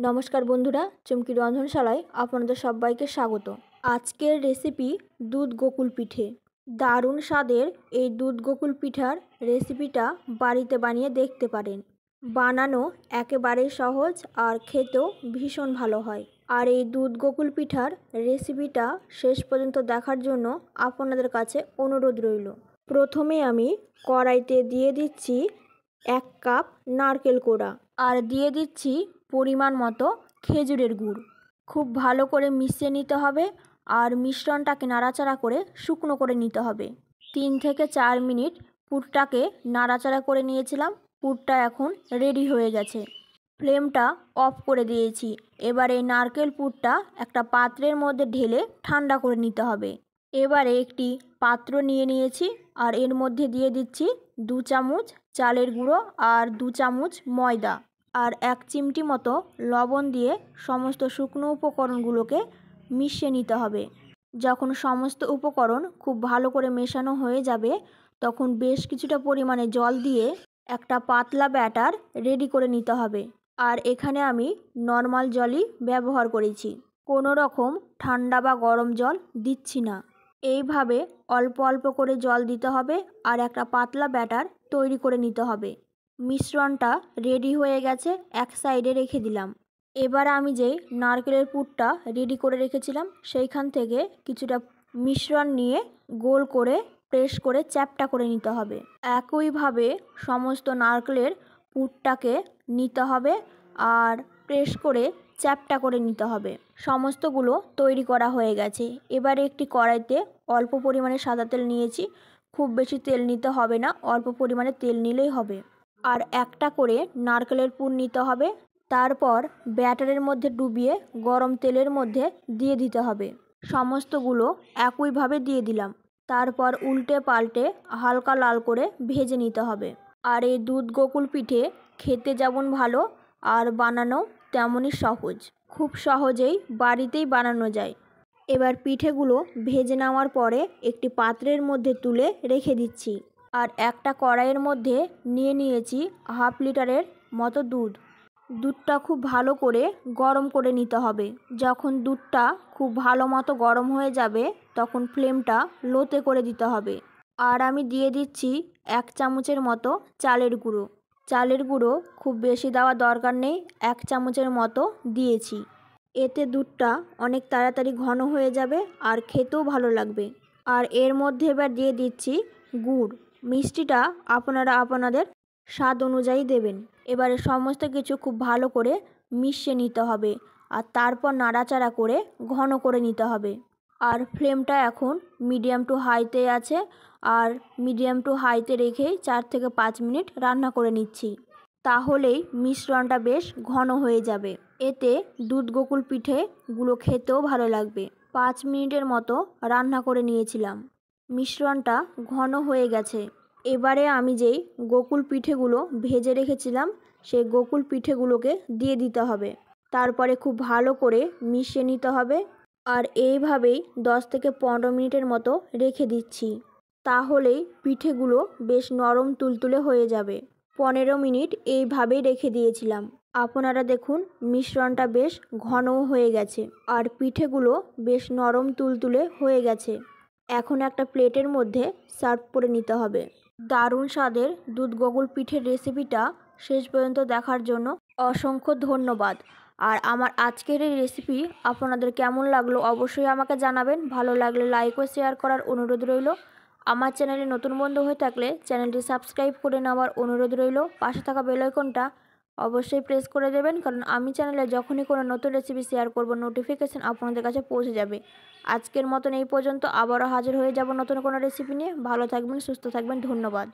নমস্কার বন্ধুরা, চুমকি রন্ধনশালায় আপনাদের সবাইকে স্বাগত। আজকের রেসিপি দুধ গোকুল পিঠে। দারুণ স্বাদের এই দুধ গোকুল পিঠার রেসিপিটা বাড়িতে বানিয়ে দেখতে পারেন। বানানো একেবারেই সহজ আর খেতেও ভীষণ ভালো হয়। আর এই দুধ গোকুল পিঠার রেসিপিটা শেষ পর্যন্ত দেখার জন্য আপনাদের কাছে অনুরোধ রইল। প্রথমে আমি কড়াইতে দিয়ে দিচ্ছি 1 কাপ নারকেল কোড়া আর দিয়ে দিচ্ছি পরিমাণ মতো খেজুরের গুড়। খুব ভালো করে মিশিয়ে নিতে হবে আর মিশ্রণটাকে নাড়াচাড়া করে শুকনো করে নিতে হবে। 3 থেকে 4 মিনিট পুরটাকে নাড়াচাড়া করে নিয়েছিলাম। পুরটা এখন রেডি হয়ে গেছে। ফ্লেমটা অফ করে দিয়েছি। এবার এই নারকেল পুরটা একটা পাত্রের মধ্যে ঢেলে ঠান্ডা করে নিতে হবে। এবারে একটি পাত্র নিয়ে নিয়েছি আর এর মধ্যে দিয়ে দিচ্ছি 2 চামচ চালের গুঁড়ো আর 2 চামচ ময়দা আর 1 চিমটি মতো লবণ দিয়ে সমস্ত শুকনো উপকরণগুলোকে মিশিয়ে নিতে হবে। যখন সমস্ত উপকরণ খুব ভালো করে মেশানো হয়ে যাবে তখন বেশ কিছুটা পরিমাণে জল দিয়ে একটা পাতলা ব্যাটার রেডি করে নিতে হবে। আর এখানে আমি নর্মাল জলই ব্যবহার করেছি, কোনো রকম ঠান্ডা বা গরম জল দিচ্ছি না। এইভাবে অল্প অল্প করে জল দিতে হবে আর একটা পাতলা ব্যাটার তৈরি করে নিতে হবে। মিশ্রণটা রেডি হয়ে গেছে, এক সাইডে রেখে দিলাম। এবার আমি যেই নারকেলের পুরটা রেডি করে রেখেছিলাম সেইখান থেকে কিছুটা মিশ্রণ নিয়ে গোল করে প্রেস করে চ্যাপটা করে নিতে হবে। একইভাবে সমস্ত নারকেলের পুরটাকে নিতে হবে আর প্রেস করে চ্যাপটা করে নিতে হবে। সমস্তগুলো তৈরি করা হয়ে গেছে। এবারে একটি কড়াইতে অল্প পরিমাণে সাদা তেল নিয়েছি। খুব বেশি তেল নিতে হবে না, অল্প পরিমাণে তেল নিলেই হবে। আর একটা করে নারকেলের পুর নিতে হবে। তারপর ব্যাটারের মধ্যে ডুবিয়ে গরম তেলের মধ্যে দিয়ে দিতে হবে। সমস্তগুলো একইভাবে দিয়ে দিলাম। তারপর উল্টে পাল্টে হালকা লাল করে ভেজে নিতে হবে। আর এই দুধ গোকুল পিঠে খেতে যেমন ভালো আর বানানো তেমনই সহজ। খুব সহজেই বাড়িতেই বানানো যায়। এবার পিঠেগুলো ভেজে নেওয়ার পরে একটি পাত্রের মধ্যে তুলে রেখে দিচ্ছি। আর একটা কড়াইয়ের মধ্যে নিয়ে নিয়েছি 1/2 লিটারের মতো দুধ। দুধটা খুব ভালো করে গরম করে নিতে হবে। যখন দুধটা খুব ভালো মতো গরম হয়ে যাবে তখন ফ্লেমটা লোতে করে দিতে হবে। আর আমি দিয়ে দিচ্ছি 1 চামচের মতো চালের গুঁড়ো। চালের গুঁড়ো খুব বেশি দেওয়ার দরকার নেই, 1 চামচের মতো দিয়েছি। এতে দুধটা অনেক তাড়াতাড়ি ঘন হয়ে যাবে আর খেতেও ভালো লাগবে। আর এর মধ্যে এবার দিয়ে দিচ্ছি গুড়। মিষ্টিটা আপনারা আপনাদের স্বাদ অনুযায়ী দেবেন। এবারে সমস্ত কিছু খুব ভালো করে মিশিয়ে নিতে হবে আর তারপর নাড়াচাড়া করে ঘন করে নিতে হবে। আর ফ্লেমটা এখন মিডিয়াম টু হাইতে আছে আর মিডিয়াম টু হাইতে রেখেই 4 থেকে 5 মিনিট রান্না করে নিচ্ছি। তাহলেই মিশ্রণটা বেশ ঘন হয়ে যাবে। এতে দুধ গোকুল পিঠেগুলো খেতেও ভালো লাগবে। 5 মিনিটের মতো রান্না করে নিয়েছিলাম। মিশ্রণটা ঘন হয়ে গেছে। এবারে আমি যেই গোকুল পিঠেগুলো ভেজে রেখেছিলাম সেই গোকুল পিঠেগুলোকে দিয়ে দিতে হবে। তারপরে খুব ভালো করে মিশিয়ে নিতে হবে। আর এইভাবেই 10 থেকে 15 মিনিটের মতো রেখে দিচ্ছি। তাহলেই পিঠেগুলো বেশ নরম তুলতুলে হয়ে যাবে। 15 মিনিট এইভাবেই রেখে দিয়েছিলাম। আপনারা দেখুন মিশ্রণটা বেশ ঘনও হয়ে গেছে আর পিঠেগুলো বেশ নরম তুলতুলে হয়ে গেছে। এখন একটা প্লেটের মধ্যে সার্ভ করে নিতে হবে। দারুণ স্বাদের দুধ গোকুল পিঠের রেসিপিটা শেষ পর্যন্ত দেখার জন্য অসংখ্য ধন্যবাদ। আর আমার আজকের এই রেসিপি আপনাদের কেমন লাগলো অবশ্যই আমাকে জানাবেন। ভালো লাগলে লাইক ও শেয়ার করার অনুরোধ রইল। আমার চ্যানেলে নতুন বন্ধু হয়ে থাকলে চ্যানেলটি সাবস্ক্রাইব করে নেওয়ার অনুরোধ রইল। পাশে থাকা বেল আইকনটা অবশ্যই প্রেস করে দেবেন, কারণ আমি চ্যানেলে যখনই কোনো নতুন রেসিপি শেয়ার করব নোটিফিকেশান আপনাদের কাছে পৌঁছে যাবে। আজকের মতন এই পর্যন্ত, আবারও হাজির হয়ে যাব নতুন কোনো রেসিপি নিয়ে। ভালো থাকবেন, সুস্থ থাকবেন, ধন্যবাদ।